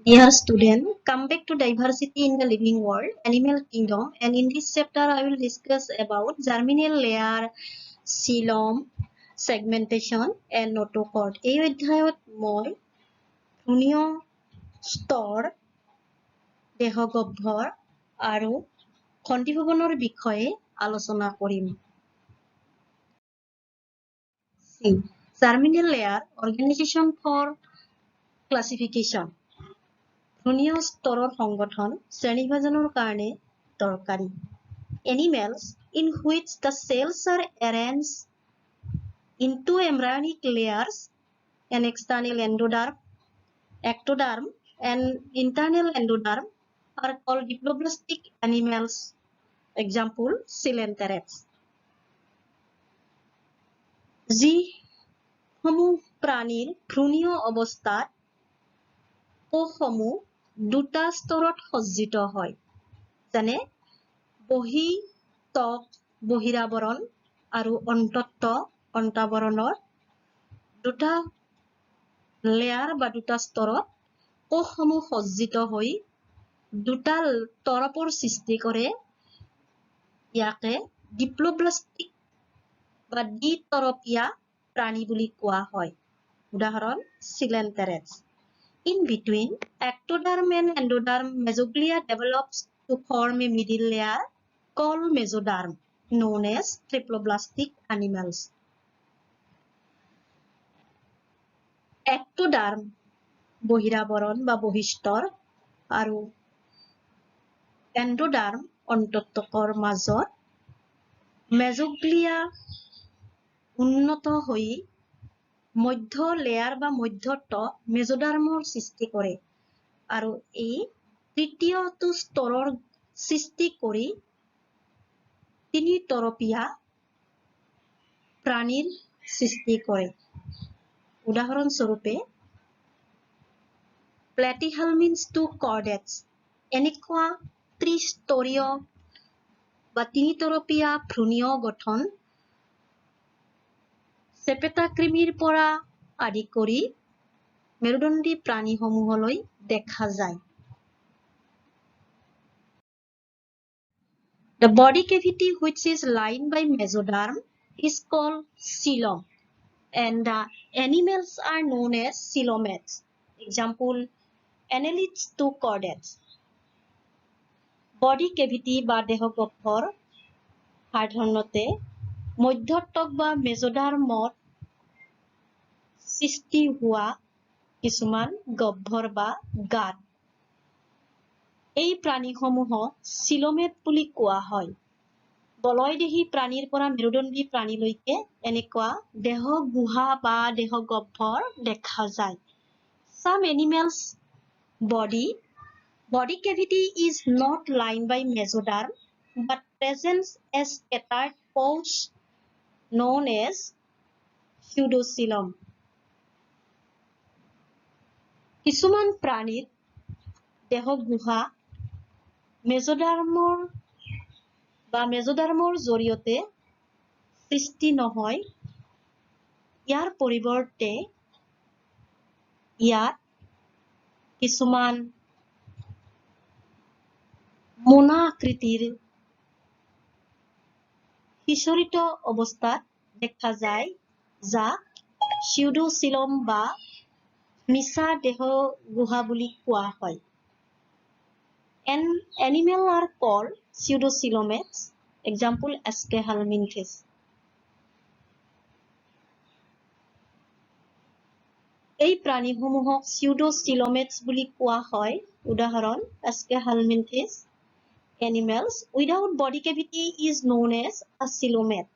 Yeah, student, come back to diversity in the living world, animal kingdom, and in this chapter I will discuss about germinal layer, coelom, segmentation, and notochord. এই অধ্যায়ত মই ভ্রূণীয় স্তৰ, দেহগহ্বৰ আৰু খণ্ডিভৱনৰ বিষয়ে আলোচনা কৰিম। C. Germinal layer, organization for classification. ভ্ৰূণীয় স্তৰৰ সংগঠন শ্ৰেণীবিভাজনৰ কাৰণে দৰকাৰী। Animals in which the cells are arranged into embryonic layers, an external endoderm, ectoderm, and internal endoderm are called diploblastic animals. Example, Coelenterats. যিসমূহ প্ৰাণীৰ ভ্ৰূণীয় অৱস্থাত কোষসমূহ দুটা স্তৰত সজ্জিত হয়, যেনে বহিঃত্বক বহিৰাবৰণ আৰু অন্তাৱৰণৰ দুটা লেয়াৰ বা দুটা স্তৰত কোষসমূহ সজ্জিত হৈ দুটা তৰপৰ সৃষ্টি কৰে, ইয়াকে ডিপ্লোব্লাস্টিক বা দ্বিতৰপীয়া প্ৰাণী বুলি কোৱা হয়। উদাহৰণ Coelenterats. In between ectoderm and endoderm, mesoglia develops to form a middle layer called mesoderm, known as triploblastic animals. Ectoderm বহিৰাবৰণ বা বহিস্তৰ আৰু endoderm অন্তঃত্বকৰ মাজত মেজোগ্লিয়া উন্নত হৈ মধ্য লেয়াৰ বা মধ্যত্ব মেজোডাৰ্মৰ সৃষ্টি কৰে আৰু এই তৃতীয়টো স্তৰৰ সৃষ্টি কৰি তিনি তৰপীয়া প্ৰাণীৰ সৃষ্টি কৰে। উদাহৰণস্বৰূপে প্লেটিহেলমিনথ কৰ্ডেটছ এনেকুৱা ত্ৰিস্তৰীয় বা তিনিতৰপীয়া ভ্ৰূণীয় গঠন চেপেটাকৃমিৰ পৰা আদি কৰি মেৰুদণ্ডী প্ৰাণীসমূহলৈ দেখা যায়। The body cavity which is lined by mesoderm is called coelom, and the animals are known as coelomates. Example, Annelids chordats. Body cavity বা দেহগহ্বৰ সাধাৰণতে মধ্যত্বক বা মেজোডাৰ্মত সৃষ্টি হোৱা কিছুমান গহ্বৰ বা গাঁত। এই প্ৰাণীসমূহক চিলোমেট বুলি কোৱা হয়। বলয়দেহী প্ৰাণীৰ পৰা মেৰুদণ্ডী প্ৰাণীলৈকে এনেকুৱা দেহ গুহা বা দেহ গহ্বৰ দেখা যায়। Some animals body cavity is not lined by mesoderm but presents a scattered pouch known as pseudocoelom. কিছুমান প্ৰাণীৰ দেহ গুহা মেজোডাৰ্মৰ জৰিয়তে সৃষ্টি নহয়, ইয়াৰ পৰিৱৰ্তে ইয়াত কিছুমান মোনা আকৃতিৰ সিঁচৰিত অৱস্থাত দেখা যায়, যাক pseudocoelom বা মিছা দেহ গুহা বুলি কোৱা হয়। Animals are called pseudocoelomates. Example, Aschelminthis. এই প্ৰাণীসমূহক pseudocoelomates বুলি কোৱা হয়। উদাহৰণ Aschelminthis. Animals without body cavity is known as a coelomate.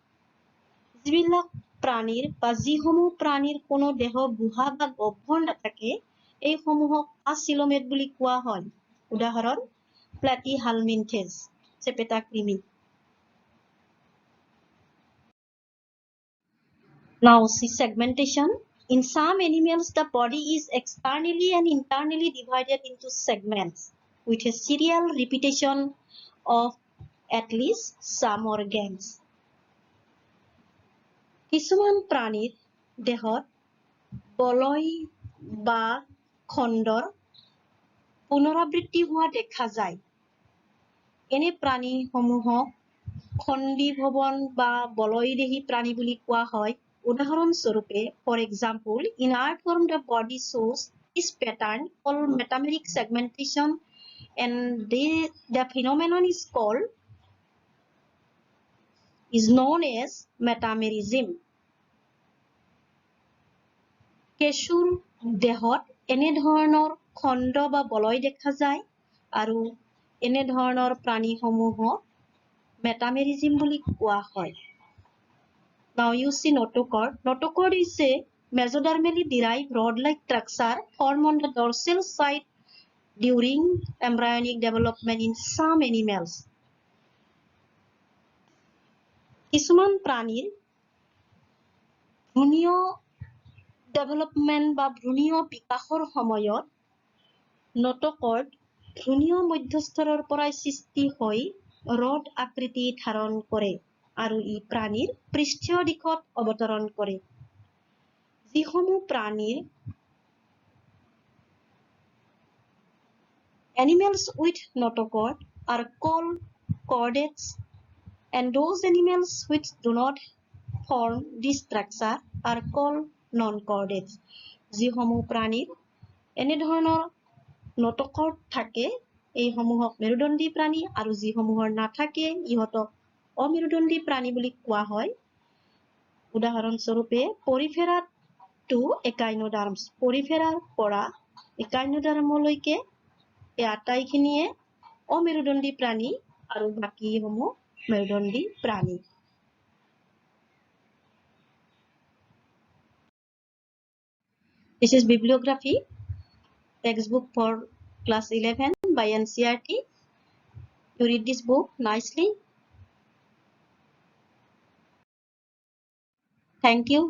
যিবিলাক প্ৰাণীৰ বা যিসমূহ প্ৰাণীৰ কোনো দেহ গুহা বা গহ্বৰ নাথাকে, এইসমূহক acoelomate বুলি কোৱা হয়। উদাহৰণ Platyhelminthes, চেপেটাকৃমি। Now see segmentation. In some animals, the body is externally and internally divided into segments with a serial repetition of at least some organs. কিছুমান প্ৰাণীৰ দেহত বলয় বা খণ্ডৰ পুনৰাবৃত্তি হোৱা দেখা যায়। এনে প্ৰাণীসমূহক খণ্ডী ভৱন বা বলয়দেহী প্ৰাণী বুলি কোৱা হয়। উদাহৰণস্বৰূপে, for example, in earthworm the body shows this pattern called metameric segmentation and the phenomenon is known as metamerism. কেঁচুৰ দেহত এনে ধৰণৰ খণ্ড বা বলয় দেখা যায় আৰু এনে ধৰণৰ প্ৰাণীসমূহক মেটামেৰিজিম বুলি কোৱা হয়। Now you see notochord. Notochord is a mesodermally derived rod-like structure formed on the dorsal side during embryonic development in some animals. কিছুমান প্ৰাণীৰ ভ্ৰূণীয় ডেভেলপমেন্ট বা ভ্ৰূণীয় বিকাশৰ সময়ত নটকৰ্ড ভ্ৰূণীয় মধ্যস্থৰৰ পৰাই সৃষ্টি হৈ ৰড আকৃতি ধাৰণ কৰে আৰু ই প্ৰাণীৰ পৃষ্ঠীয় দিশত অৱতৰণ কৰে। যিসমূহ প্ৰাণীৰ animals with notochord are called chordates and those animals which do not form this structure are called non-chordates. যিসমূহ প্ৰাণীৰ এনে ধৰণৰ নটকৰ্ড থাকে এইসমূহক মেৰুদণ্ডী প্ৰাণী আৰু যিসমূহৰ নাথাকে ইহঁতক অমেৰুদণ্ডী প্ৰাণী বুলি কোৱা হয়। উদাহৰণস্বৰূপে পৰিফেৰা টু একাইনোডাৰ্মছ, পৰিফেৰাৰ পৰা একাইনোডাৰ্মলৈকে এই আটাইখিনিয়ে অমেৰুদণ্ডী প্ৰাণী আৰু বাকীসমূহ মেৰুদণ্ডী প্ৰাণী। This is bibliography, textbook for class 11 by NCERT. You read this book nicely. Thank you.